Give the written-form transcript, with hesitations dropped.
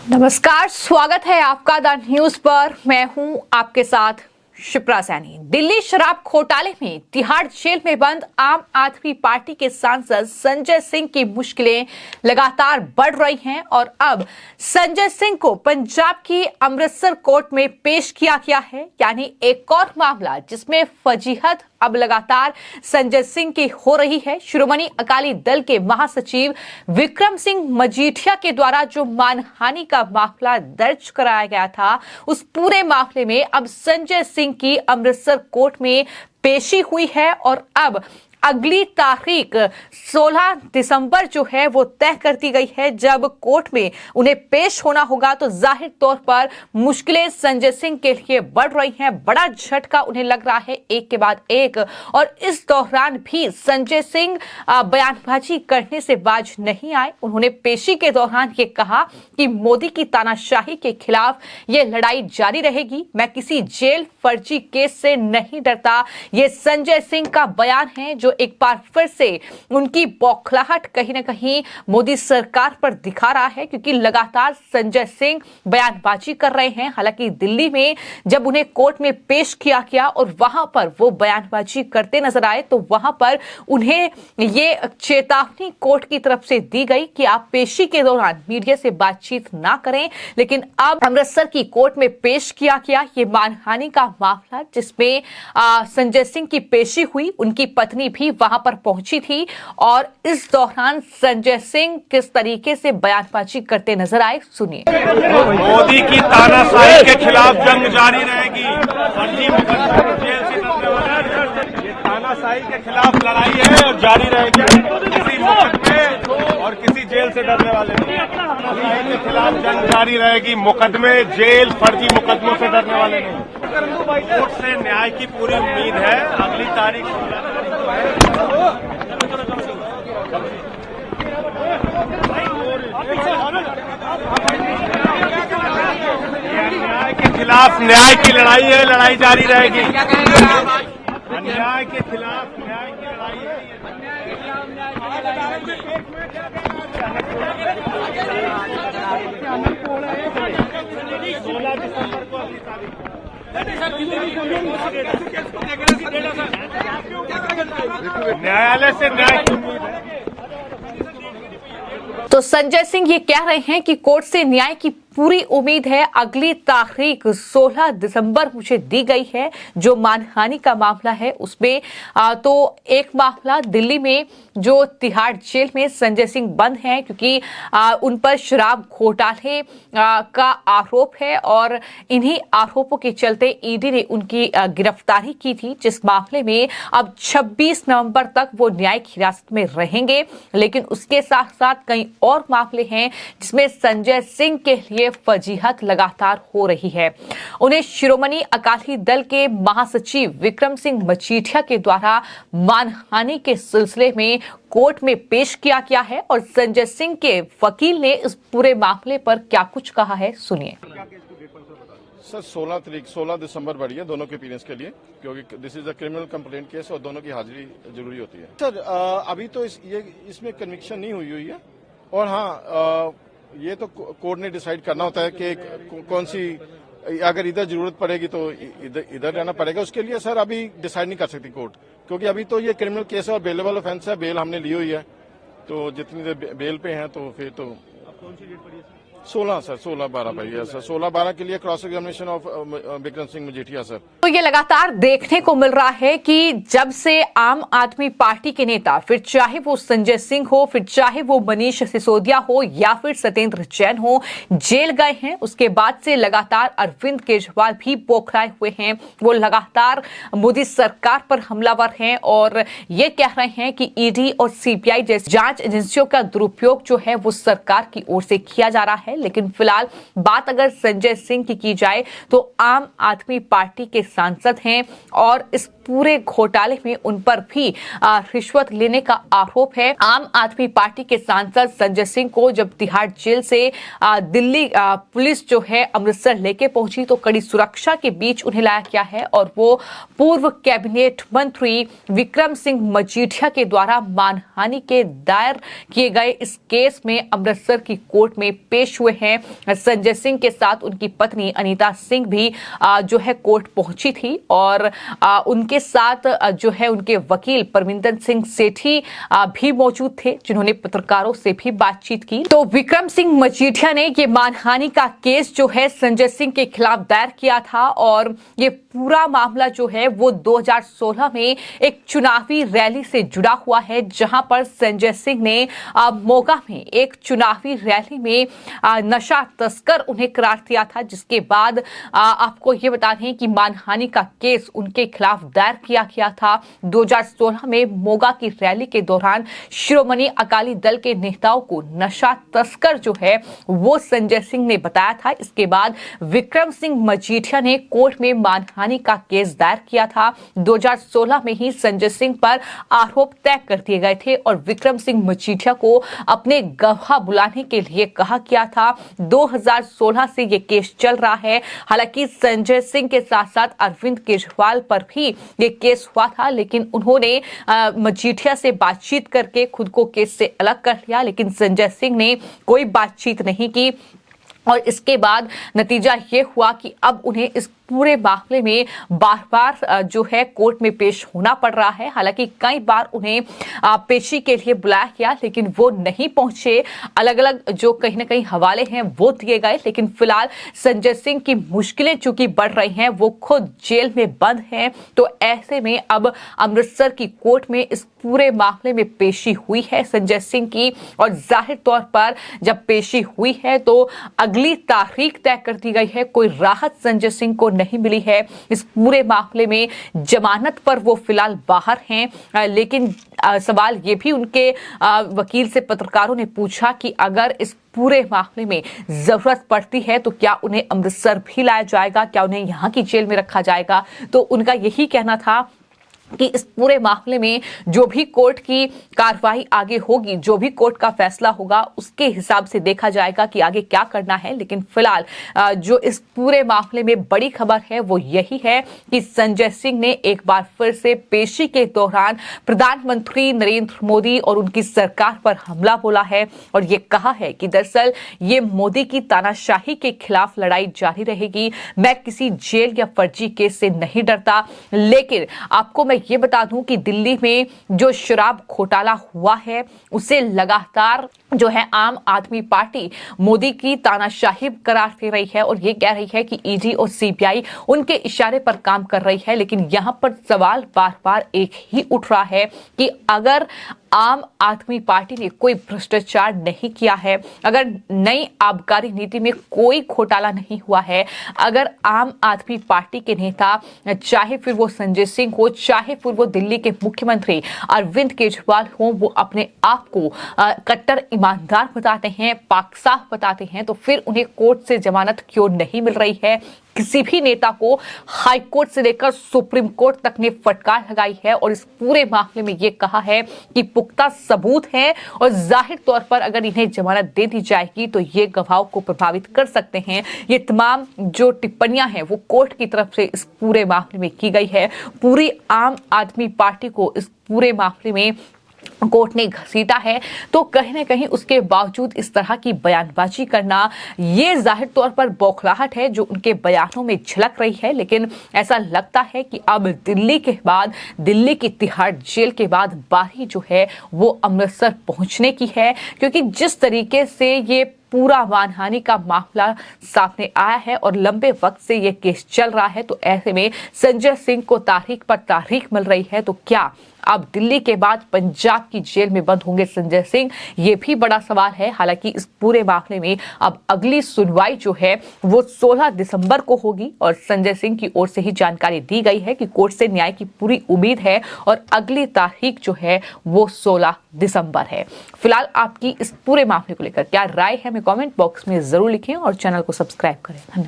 नमस्कार, स्वागत है आपका द न्यूज पर। मैं हूं आपके साथ शिप्रा सैनी। दिल्ली शराब घोटाले में तिहाड़ जेल में बंद आम आदमी पार्टी के सांसद संजय सिंह की मुश्किलें लगातार बढ़ रही हैं और अब संजय सिंह को पंजाब की अमृतसर कोर्ट में पेश किया गया है, यानी एक और मामला जिसमें फजीहत अब लगातार संजय सिंह की हो रही है। शिरोमणि अकाली दल के महासचिव विक्रम सिंह मजीठिया के द्वारा जो मानहानि का मामला दर्ज कराया गया था, उस पूरे मामले में अब संजय सिंह की अमृतसर कोर्ट में पेशी हुई है और अब अगली तारीख 16 दिसंबर जो है वो तय कर दी गई है। जब कोर्ट में उन्हें पेश होना होगा तो जाहिर तौर पर मुश्किलें संजय सिंह के लिए बढ़ रही हैं। बड़ा झटका उन्हें लग रहा है एक के बाद एक, और इस दौरान भी संजय सिंह बयानबाजी करने से बाज नहीं आए। उन्होंने पेशी के दौरान ये कहा कि मोदी की तानाशाही के खिलाफ ये लड़ाई जारी रहेगी, मैं किसी जेल फर्जी केस से नहीं डरता। ये संजय सिंह का बयान है जो एक बार फिर से उनकी बौखलाहट कहीं ना कहीं मोदी सरकार पर दिखा रहा है, क्योंकि लगातार संजय सिंह बयानबाजी कर रहे हैं। हालांकि दिल्ली में जब उन्हें कोर्ट में पेश किया गया और वहां पर वो बयानबाजी करते नजर आए तो वहां पर उन्हें ये चेतावनी कोर्ट की तरफ से दी गई कि आप पेशी के दौरान मीडिया से बातचीत ना करें। लेकिन अब अमृतसर की कोर्ट में पेश किया गया ये मानहानि का मामला, जिसमें संजय सिंह की पेशी हुई। उनकी पत्नी भी वहां पर पहुंची थी और इस दौरान संजय सिंह किस तरीके से बयानबाजी करते नजर आए, सुनिए। मोदी की तानाशाही के खिलाफ जंग जारी रहेगी। फर्जी मुकदमे जेल से डरने वाले, ये तानाशाही के खिलाफ लड़ाई है और जारी रहेगी। किसी मुकदमे और किसी जेल से डरने वाले नहीं। तानाशाही के खिलाफ जंग जारी रहेगी। मुकदमे, जेल, फर्जी मुकदमों से डरने वाले नहीं। कोर्ट से न्याय की पूरी उम्मीद है। अगली तारीख 16 अन्याय के खिलाफ न्याय की लड़ाई है, लड़ाई जारी रहेगी। अन्याय के खिलाफ न्याय की लड़ाई है। 16 दिसंबर को अगली तारीख। न्यायालय से न्याय की उम्मीद है। तो संजय सिंह ये कह रहे हैं कि कोर्ट से न्याय की पूरी उम्मीद है। अगली तारीख 16 दिसंबर मुझे दी गई है। जो मानहानि का मामला है उसमें तो एक मामला दिल्ली में जो तिहाड़ जेल में संजय सिंह बंद हैं, क्योंकि उन पर शराब घोटाले का आरोप है और इन्हीं आरोपों के चलते ईडी ने उनकी गिरफ्तारी की थी, जिस मामले में अब 26 नवंबर तक वो न्यायिक हिरासत में रहेंगे। लेकिन उसके साथ साथ कई और मामले हैं जिसमें संजय सिंह के लिए फजीहत लगातार हो रही है। उन्हें शिरोमणि अकाली दल के महासचिव विक्रम सिंह मजीठिया के द्वारा मानहानि के सिलसिले में कोर्ट में पेश किया गया है और संजय सिंह के वकील ने इस पूरे मामले पर क्या कुछ कहा है, सुनिए। सर 16 दिसंबर बढ़ी है दोनों के अपीयरेंस के लिए, क्योंकि this is a criminal complaint case और दोनों की हाजिरी जरूरी होती है। सर अभी तो इसमें कन्विक्शन नहीं हुई है और हाँ ये तो कोर्ट ने डिसाइड करना होता है कि कौन सी, अगर इधर जरूरत पड़ेगी तो इधर रहना पड़ेगा। उसके लिए सर अभी डिसाइड नहीं कर सकती कोर्ट, क्योंकि अभी तो ये क्रिमिनल केस है और बेलेबल ऑफेंस है। बेल हमने ली हुई है, तो जितनी देर बेल पे हैं तो फिर तो 16 सर 16-12 पर है सर। 16-12 के लिए cross examination of Vikram Singh Majithia sir. तो ये लगातार देखने को मिल रहा है कि जब से आम आदमी पार्टी के नेता, फिर चाहे वो संजय सिंह हो, फिर चाहे वो मनीष सिसोदिया हो या फिर सत्येंद्र जैन हो, जेल गए हैं, उसके बाद से लगातार अरविंद केजरीवाल भी बौखलाए हुए हैं। वो लगातार मोदी सरकार पर हमलावर हैं और ये कह रहे हैं कि ईडी और सीबीआई जैसी जांच एजेंसियों का दुरुपयोग जो है वो सरकार की ओर से किया जा रहा है। लेकिन फिलहाल बात अगर संजय सिंह की जाए तो आम आदमी पार्टी के सांसद हैं और इस पूरे घोटाले में उन पर भी रिश्वत लेने का आरोप है। आम आदमी पार्टी के सांसद संजय सिंह को जब तिहाड़ जेल से दिल्ली पुलिस जो है अमृतसर लेके पहुंची तो कड़ी सुरक्षा के बीच उन्हें लाया गया है और वो पूर्व कैबिनेट मंत्री विक्रम सिंह मजीठिया के द्वारा मानहानि के दायर किए गए इस केस में अमृतसर की कोर्ट में पेश हुए हैं। संजय सिंह के साथ उनकी पत्नी अनीता सिंह भी जो है कोर्ट पहुंची थी और उनके साथ जो है उनके वकील परमिंदर सिंह सेठी भी मौजूद थे, जिन्होंने पत्रकारों से भी बातचीत की। तो विक्रम सिंह मजीठिया ने ये मानहानि का केस जो है संजय सिंह के खिलाफ दायर किया था और ये पूरा मामला जो है वो 2016 में एक चुनावी रैली से जुड़ा हुआ है, जहां पर संजय सिंह ने मोगा में एक चुनावी रैली में नशा तस्कर उन्हें करार दिया था, जिसके बाद आपको ये बता दें कि मानहानि का केस उनके खिलाफ दायर किया गया था। 2016 में मोगा की रैली के दौरान शिरोमणि अकाली दल के नेताओं को नशा तस्कर जो है वो संजय सिंह ने बताया था। इसके बाद विक्रम सिंह मजीठिया ने कोर्ट में मानहानि का केस दायर किया था। 2016 में ही संजय सिंह पर आरोप तय कर दिए गए थे और विक्रम सिंह मजीठिया को अपने गवाह बुलाने के लिए कहा गया था। 2016 से ये केस चल रहा है। हालांकि संजय सिंह के साथ साथ अरविंद केजरीवाल पर भी ये केस हुआ था, लेकिन उन्होंने मजीठिया से बातचीत करके खुद को केस से अलग कर लिया, लेकिन संजय सिंह ने कोई बातचीत नहीं की और इसके बाद नतीजा ये हुआ कि अब उन्हें इस पूरे मामले में बार बार जो है कोर्ट में पेश होना पड़ रहा है। हालांकि कई बार उन्हें पेशी के लिए बुलाया गया, लेकिन वो नहीं पहुंचे। अलग अलग जो कहीं ना कहीं हवाले हैं वो दिए गए, लेकिन फिलहाल संजय सिंह की मुश्किलें चूंकि बढ़ रही हैं, वो खुद जेल में बंद हैं, तो ऐसे में अब अमृतसर की कोर्ट में इस पूरे मामले में पेशी हुई है संजय सिंह की और जाहिर तौर पर जब पेशी हुई है तो अगली तारीख तय कर दी गई है। कोई राहत संजय सिंह को नहीं मिली है। इस पूरे मामले में जमानत पर वो फिलहाल बाहर हैं, लेकिन सवाल ये भी उनके वकील से पत्रकारों ने पूछा कि अगर इस पूरे मामले में जरूरत पड़ती है तो क्या उन्हें अमृतसर भी लाया जाएगा, क्या उन्हें यहाँ की जेल में रखा जाएगा। तो उनका यही कहना था कि इस पूरे मामले में जो भी कोर्ट की कार्रवाई आगे होगी, जो भी कोर्ट का फैसला होगा, उसके हिसाब से देखा जाएगा कि आगे क्या करना है। लेकिन फिलहाल जो इस पूरे मामले में बड़ी खबर है वो यही है कि संजय सिंह ने एक बार फिर से पेशी के दौरान प्रधानमंत्री नरेंद्र मोदी और उनकी सरकार पर हमला बोला है और ये कहा है कि दरअसल ये मोदी की तानाशाही के खिलाफ लड़ाई जारी रहेगी। मैं किसी जेल या फर्जी केस से नहीं डरता, लेकिन आपको मैं ये बता दूं कि दिल्ली में जो शराब घोटाला हुआ है उसे लगातार जो है आम आदमी पार्टी मोदी की तानाशाही करार दे रही है और ये कह रही है कि ईडी और सीबीआई उनके इशारे पर काम कर रही है। लेकिन यहां पर सवाल बार बार एक ही उठ रहा है कि अगर आम आदमी पार्टी ने कोई भ्रष्टाचार नहीं किया है, अगर नई आबकारी नीति में कोई घोटाला नहीं हुआ है, अगर आम आदमी पार्टी के नेता चाहे फिर वो संजय सिंह हो, चाहे फिर वो दिल्ली के मुख्यमंत्री अरविंद केजरीवाल हो, वो अपने आप को कट्टर ईमानदार बताते हैं, पाक साफ बताते हैं, तो फिर उन्हें कोर्ट से जमानत क्यों नहीं मिल रही है। किसी भी नेता को हाई कोर्ट से लेकर सुप्रीम कोर्ट तक ने फटकार लगाई है और इस पूरे मामले में ये कहा है कि पुख्ता सबूत है और जाहिर तौर पर अगर इन्हें जमानत दे दी जाएगी तो ये गवाहों को प्रभावित कर सकते हैं। ये तमाम जो टिप्पणियां हैं वो कोर्ट की तरफ से इस पूरे मामले में की गई है। पूरी आम आदमी पार्टी को इस पूरे मामले में कोर्ट ने घसीटा है, तो कहीं ना कहीं उसके बावजूद इस तरह की बयानबाजी करना ये जाहिर तौर पर बौखलाहट है जो उनके बयानों में झलक रही है। लेकिन ऐसा लगता है कि अब दिल्ली के बाद, दिल्ली की तिहाड़ जेल के बाद बारी जो है वो अमृतसर पहुंचने की है, क्योंकि जिस तरीके से ये पूरा मानहानि का मामला सामने आया है और लंबे वक्त से ये केस चल रहा है, तो ऐसे में संजय सिंह को तारीख पर तारीख मिल रही है। तो क्या अब दिल्ली के बाद पंजाब की जेल में बंद होंगे संजय सिंह, ये भी बड़ा सवाल है। हालांकि इस पूरे मामले में अब अगली सुनवाई जो है वो 16 दिसंबर को होगी और संजय सिंह की ओर से ही जानकारी दी गई है कि कोर्ट से न्याय की पूरी उम्मीद है और अगली तारीख जो है वो 16 दिसंबर है। फिलहाल आपकी इस पूरे मामले को लेकर क्या राय है, हमें कमेंट बॉक्स में जरूर लिखें और चैनल को सब्सक्राइब करें। धन्यवाद।